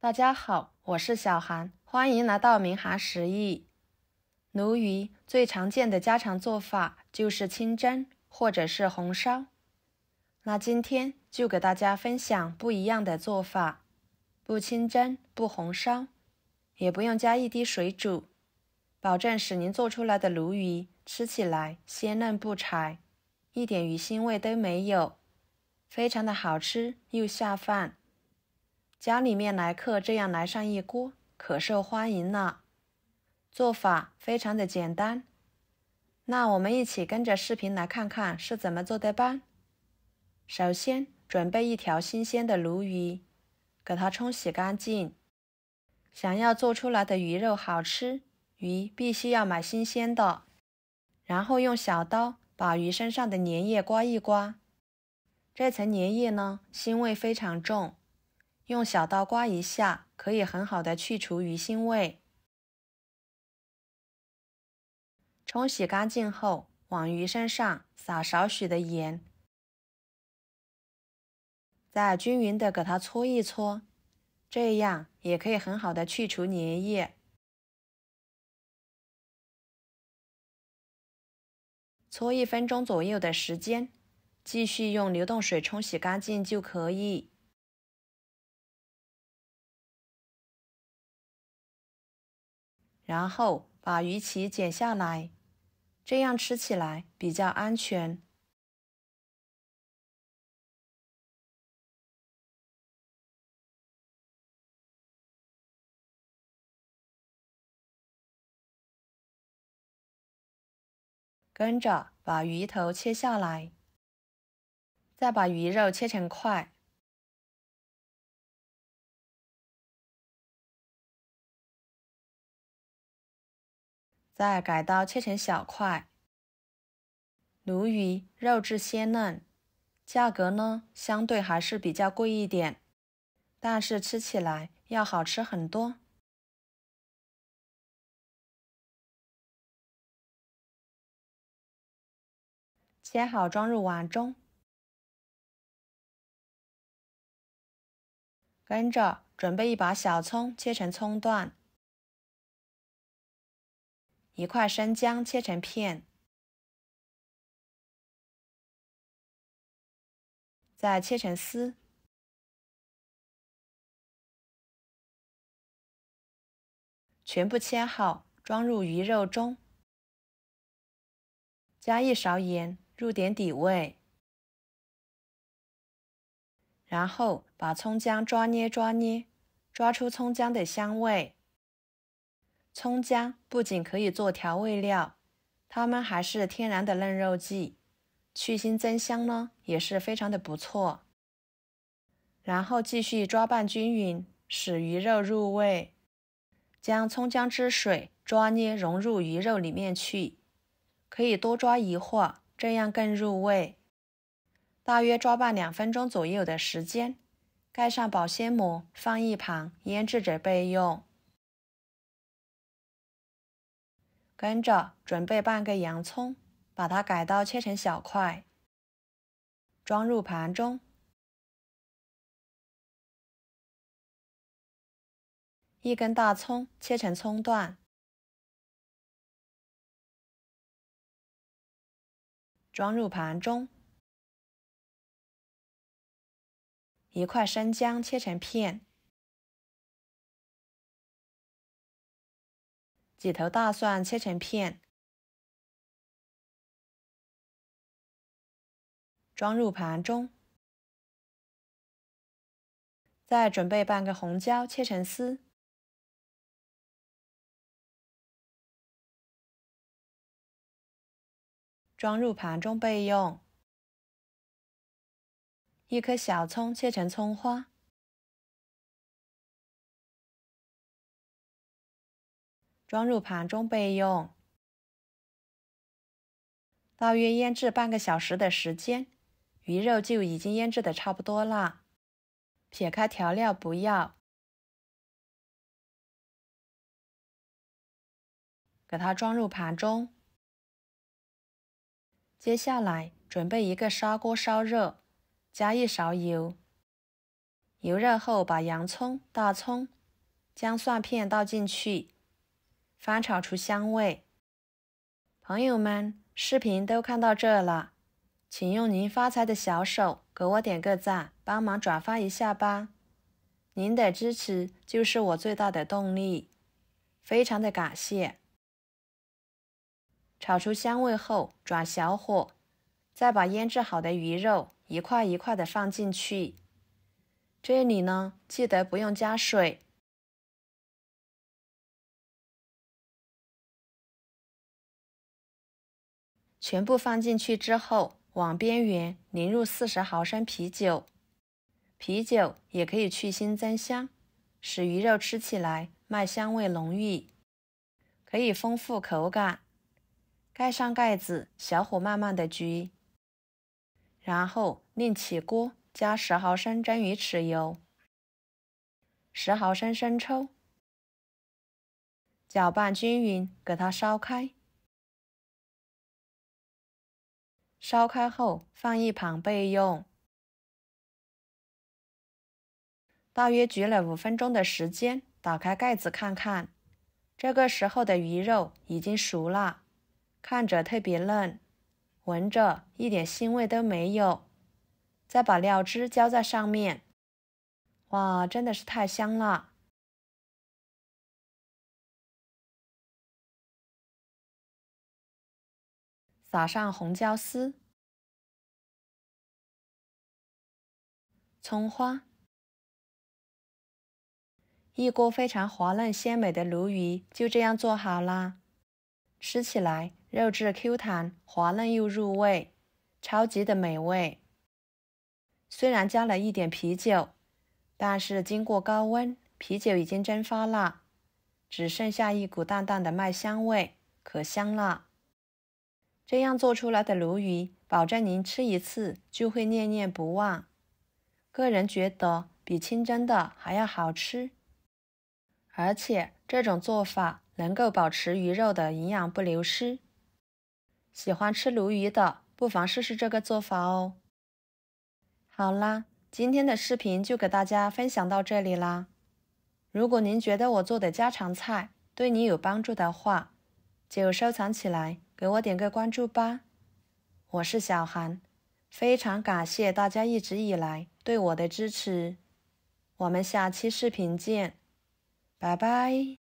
大家好，我是小韩，欢迎来到明韩食艺。鲈鱼最常见的家常做法就是清蒸或者是红烧。那今天就给大家分享不一样的做法，不清蒸，不红烧，也不用加一滴水煮，保证使您做出来的鲈鱼吃起来鲜嫩不柴，一点鱼腥味都没有，非常的好吃又下饭。家里面来客这样来上一锅，可受欢迎了。做法非常的简单，那我们一起跟着视频来看看是怎么做的吧。首先准备一条新鲜的鲈鱼，给它冲洗干净。想要做出来的鱼肉好吃，鱼必须要买新鲜的。然后用小刀把鱼身上的粘液刮一刮，这层粘液呢，腥味非常重，用小刀刮一下，可以很好的去除鱼腥味。冲洗干净后，往鱼身上撒少许的盐，再均匀的给它搓一搓，这样也可以很好的去除粘液。搓1分钟左右的时间，继续用流动水冲洗干净就可以。然后把鱼鳍剪下来，这样吃起来比较安全。跟着把鱼头切下来，再把鱼肉切成块，再改刀切成小块。鲈鱼肉质鲜嫩，价格呢相对还是比较贵一点，但是吃起来要好吃很多。切好装入碗中，跟着准备一把小葱切成葱段，一块生姜切成片，再切成丝，全部切好装入鱼肉中，加1勺盐入点底味，然后把葱姜抓捏，抓出葱姜的香味。葱姜不仅可以做调味料，它们还是天然的嫩肉剂，去腥增香呢也是非常的不错。然后继续抓拌均匀，使鱼肉入味，将葱姜汁水抓捏融入鱼肉里面去，可以多抓一会儿，这样更入味。大约抓拌2分钟左右的时间，盖上保鲜膜放一旁腌制着备用。跟着准备半个洋葱，把它改刀切成小块，装入盘中。1根大葱切成葱段，装入盘中。1块生姜切成片，几头大蒜切成片，装入盘中。再准备半个红椒切成丝，装入盘中备用。1颗小葱切成葱花，装入盘中备用。大约腌制半个小时的时间，鱼肉就已经腌制的差不多啦。撇开调料不要，给它装入盘中。接下来准备一个砂锅烧热，加1勺油，油热后，把洋葱、大葱、姜蒜片倒进去，翻炒出香味。朋友们，视频都看到这了，请用您发财的小手给我点个赞，帮忙转发一下吧。您的支持就是我最大的动力，非常的感谢。炒出香味后，转小火，再把腌制好的鱼肉一块一块的放进去。这里呢，记得不用加水。全部放进去之后，往边缘淋入40毫升啤酒。啤酒也可以去腥增香，使鱼肉吃起来麦香味浓郁，可以丰富口感。盖上盖子，小火慢慢的焗。然后另起锅，加10毫升蒸鱼豉油，10毫升生抽，搅拌均匀，给它烧开。烧开后放一旁备用。大约焗了5分钟的时间，打开盖子看看，这个时候的鱼肉已经熟了，看着特别嫩，闻着一点腥味都没有。再把料汁浇在上面，哇，真的是太香了！撒上红椒丝、葱花。一锅非常滑嫩鲜美的鲈鱼就这样做好啦，吃起来肉质 Q 弹，滑嫩又入味，超级的美味。虽然加了一点啤酒，但是经过高温，啤酒已经蒸发了，只剩下一股淡淡的麦香味，可香了。这样做出来的鲈鱼，保证您吃一次就会念念不忘。个人觉得比清蒸的还要好吃。而且这种做法能够保持鱼肉的营养不流失。喜欢吃鲈鱼的，不妨试试这个做法哦。好啦，今天的视频就给大家分享到这里啦。如果您觉得我做的家常菜对你有帮助的话，就收藏起来，给我点个关注吧。我是小韩，非常感谢大家一直以来对我的支持。我们下期视频见。拜拜。